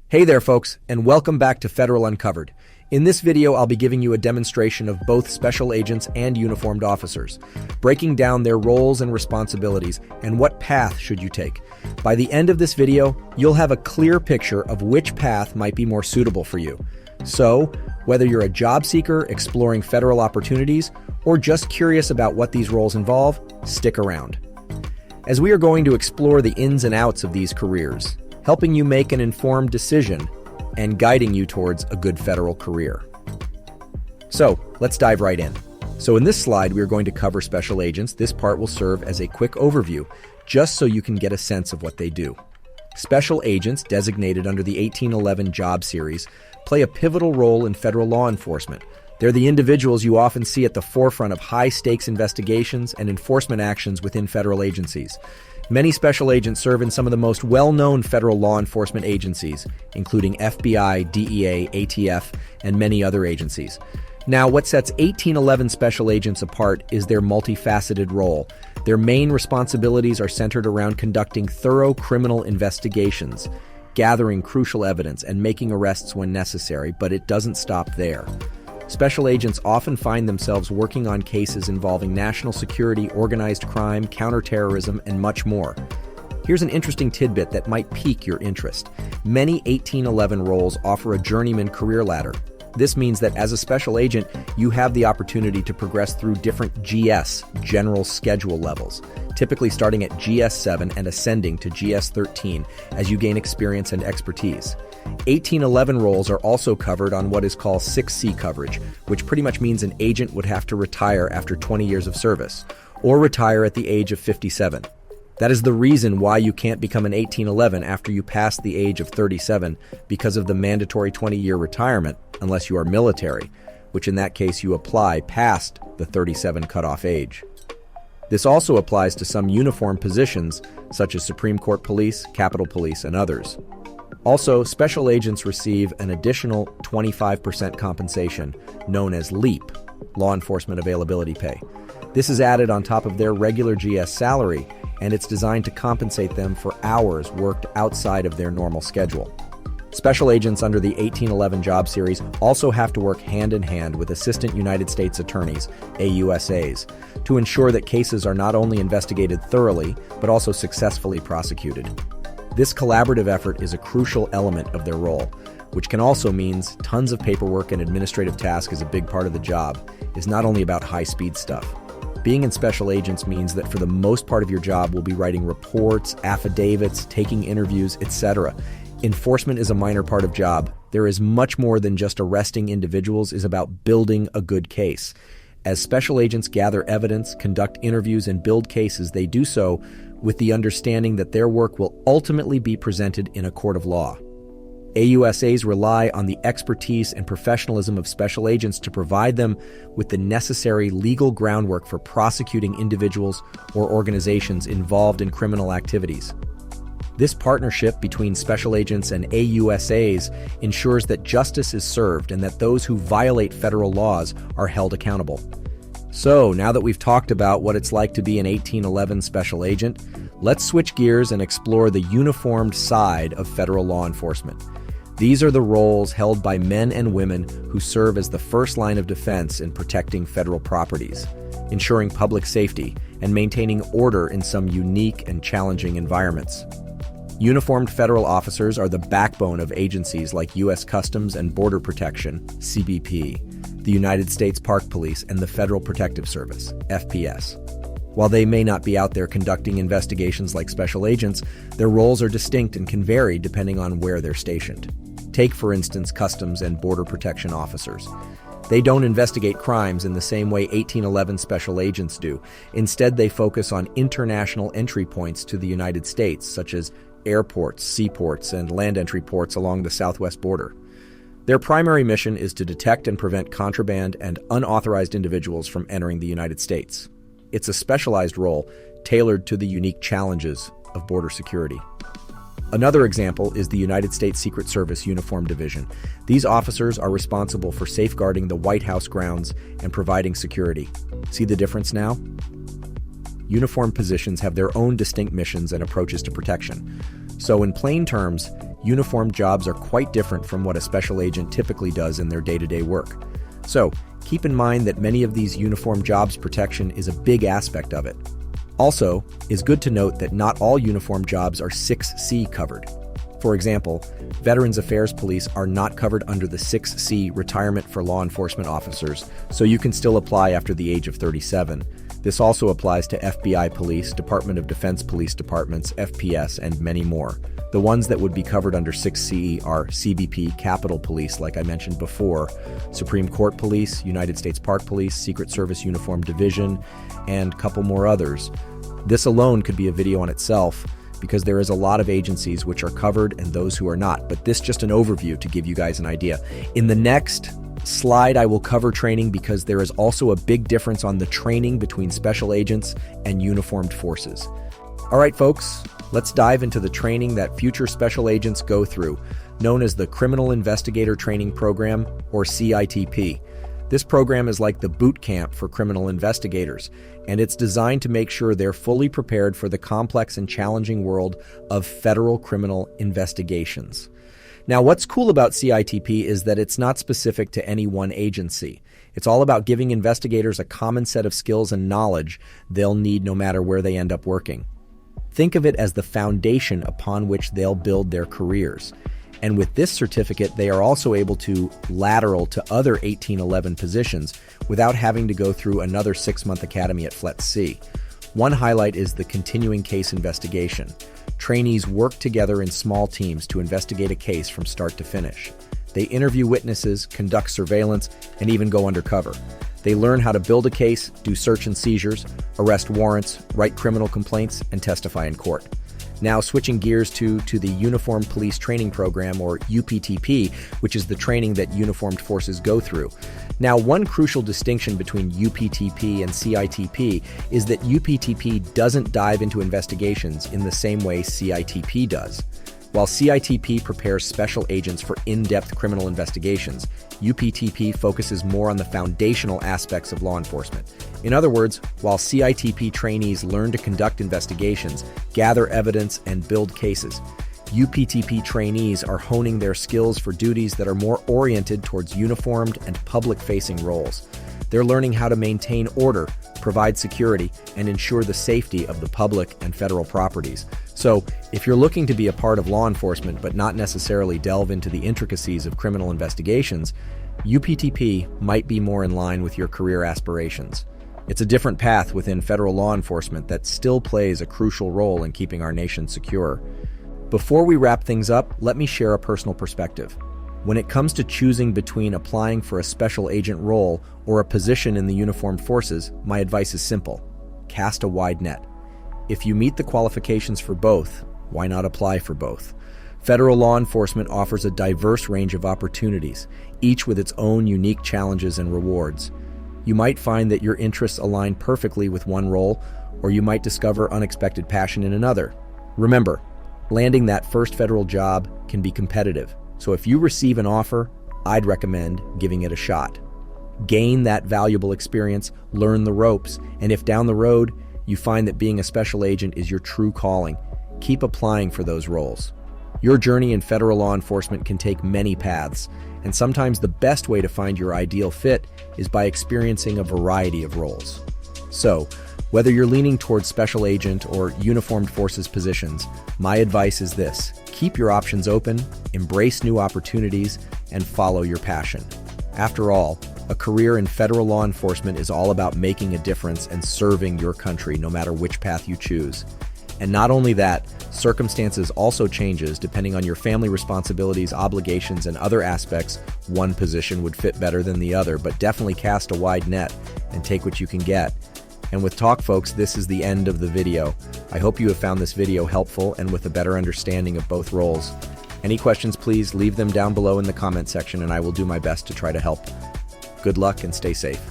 Hey there folks, and welcome back to Federal Uncovered. In this video, I'll be giving you a demonstration of both special agents and uniformed officers, breaking down their roles and responsibilities and what path should you take. By the end of this video, you'll have a clear picture of which path might be more suitable for you. So, whether you're a job seeker exploring federal opportunities or just curious about what these roles involve, stick around, as we are going to explore the ins and outs of these careers, helping you make an informed decision and guiding you towards a good federal career. So, let's dive right in. So in this slide, we are going to cover special agents. This part will serve as a quick overview, just so you can get a sense of what they do. Special agents, designated under the 1811 job series, play a pivotal role in federal law enforcement. They're the individuals you often see at the forefront of high-stakes investigations and enforcement actions within federal agencies. Many special agents serve in some of the most well-known federal law enforcement agencies, including FBI, DEA, ATF, and many other agencies. Now, what sets 1811 special agents apart is their multifaceted role. Their main responsibilities are centered around conducting thorough criminal investigations, gathering crucial evidence, and making arrests when necessary, but it doesn't stop there. Special agents often find themselves working on cases involving national security, organized crime, counterterrorism, and much more. Here's an interesting tidbit that might pique your interest. Many 1811 roles offer a journeyman career ladder. This means that as a special agent, you have the opportunity to progress through different GS, general schedule levels, typically starting at GS7 and ascending to GS13 as you gain experience and expertise. 1811 roles are also covered on what is called 6C coverage, which pretty much means an agent would have to retire after 20 years of service, or retire at the age of 57. That is the reason why you can't become an 1811 after you pass the age of 37 because of the mandatory 20-year retirement, unless you are military, which in that case you apply past the 37 cutoff age. This also applies to some uniform positions such as Supreme Court Police, Capitol Police, and others. Also, special agents receive an additional 25% compensation known as LEAP, Law Enforcement Availability Pay. This is added on top of their regular GS salary, and it's designed to compensate them for hours worked outside of their normal schedule. Special agents under the 1811 job series also have to work hand-in-hand with Assistant United States Attorneys, AUSAs, to ensure that cases are not only investigated thoroughly, but also successfully prosecuted. This collaborative effort is a crucial element of their role, which can also mean tons of paperwork and administrative tasks is a big part of the job. It's not only about high-speed stuff. Being in special agents means that for the most part of your job will be writing reports, affidavits, taking interviews, etc. Enforcement is a minor part of job. There is much more than just arresting individuals. It's about building a good case. As special agents gather evidence, conduct interviews, and build cases, they do so with the understanding that their work will ultimately be presented in a court of law. AUSAs rely on the expertise and professionalism of special agents to provide them with the necessary legal groundwork for prosecuting individuals or organizations involved in criminal activities. This partnership between special agents and AUSAs ensures that justice is served and that those who violate federal laws are held accountable. So, now that we've talked about what it's like to be an 1811 special agent, let's switch gears and explore the uniformed side of federal law enforcement. These are the roles held by men and women who serve as the first line of defense in protecting federal properties, ensuring public safety, and maintaining order in some unique and challenging environments. Uniformed federal officers are the backbone of agencies like U.S. Customs and Border Protection, CBP, the United States Park Police, and the Federal Protective Service, FPS. While they may not be out there conducting investigations like special agents, their roles are distinct and can vary depending on where they're stationed. Take, for instance, Customs and Border Protection officers. They don't investigate crimes in the same way 1811 special agents do. Instead, they focus on international entry points to the United States, such as airports, seaports, and land entry ports along the southwest border. Their primary mission is to detect and prevent contraband and unauthorized individuals from entering the United States. It's a specialized role tailored to the unique challenges of border security. Another example is the United States Secret Service Uniform Division. These officers are responsible for safeguarding the White House grounds and providing security. See the difference now? uniformed positions have their own distinct missions and approaches to protection. So in plain terms, uniformed jobs are quite different from what a special agent typically does in their day-to-day work. So keep in mind that many of these uniformed jobs protection is a big aspect of it. Also, it's good to note that not all uniformed jobs are 6C covered. For example, Veterans Affairs Police are not covered under the 6C retirement for law enforcement officers, so you can still apply after the age of 37. This also applies to FBI Police, Department of Defense Police Departments, FPS, and many more. The ones that would be covered under 6C are CBP, Capitol Police, like I mentioned before, Supreme Court Police, United States Park Police, Secret Service Uniform Division, and a couple more others. This alone could be a video on itself, because there is a lot of agencies which are covered and those who are not, but this is just an overview to give you guys an idea. In the next slide, I will cover training because there is also a big difference on the training between special agents and uniformed forces. All right, folks, let's dive into the training that future special agents go through, known as the Criminal Investigator Training Program, or CITP. This program is like the boot camp for criminal investigators, and it's designed to make sure they're fully prepared for the complex and challenging world of federal criminal investigations. Now, what's cool about CITP is that it's not specific to any one agency. It's all about giving investigators a common set of skills and knowledge they'll need no matter where they end up working. Think of it as the foundation upon which they'll build their careers. And with this certificate, they are also able to lateral to other 1811 positions without having to go through another 6-month academy at FLETC. One highlight is the continuing case investigation. Trainees work together in small teams to investigate a case from start to finish. They interview witnesses, conduct surveillance, and even go undercover. They learn how to build a case, do search and seizures, arrest warrants, write criminal complaints, and testify in court. Now switching gears to the Uniformed Police Training Program, or UPTP, which is the training that uniformed forces go through. Now, one crucial distinction between UPTP and CITP is that UPTP doesn't dive into investigations in the same way CITP does. While CITP prepares special agents for in-depth criminal investigations, UPTP focuses more on the foundational aspects of law enforcement. In other words, while CITP trainees learn to conduct investigations, gather evidence, and build cases, UPTP trainees are honing their skills for duties that are more oriented towards uniformed and public-facing roles. They're learning how to maintain order, provide security, and ensure the safety of the public and federal properties. So, if you're looking to be a part of law enforcement but not necessarily delve into the intricacies of criminal investigations, UPTP might be more in line with your career aspirations. It's a different path within federal law enforcement that still plays a crucial role in keeping our nation secure. Before we wrap things up, let me share a personal perspective. When it comes to choosing between applying for a special agent role or a position in the uniformed forces, my advice is simple: cast a wide net. If you meet the qualifications for both, why not apply for both? Federal law enforcement offers a diverse range of opportunities, each with its own unique challenges and rewards. You might find that your interests align perfectly with one role, or you might discover unexpected passion in another. Remember, landing that first federal job can be competitive, so if you receive an offer, I'd recommend giving it a shot. Gain that valuable experience, learn the ropes, and if down the road you find that being a special agent is your true calling, keep applying for those roles. Your journey in federal law enforcement can take many paths, and sometimes the best way to find your ideal fit is by experiencing a variety of roles. So, whether you're leaning towards special agent or uniformed forces positions, my advice is this: keep your options open, embrace new opportunities, and follow your passion. After all, a career in federal law enforcement is all about making a difference and serving your country no matter which path you choose. And not only that, circumstances also changes depending on your family responsibilities, obligations, and other aspects. One position would fit better than the other, but definitely cast a wide net and take what you can get. And with talk, folks, this is the end of the video. I hope you have found this video helpful and with a better understanding of both roles. Any questions, please leave them down below in the comment section and I will do my best to try to help. Good luck and stay safe.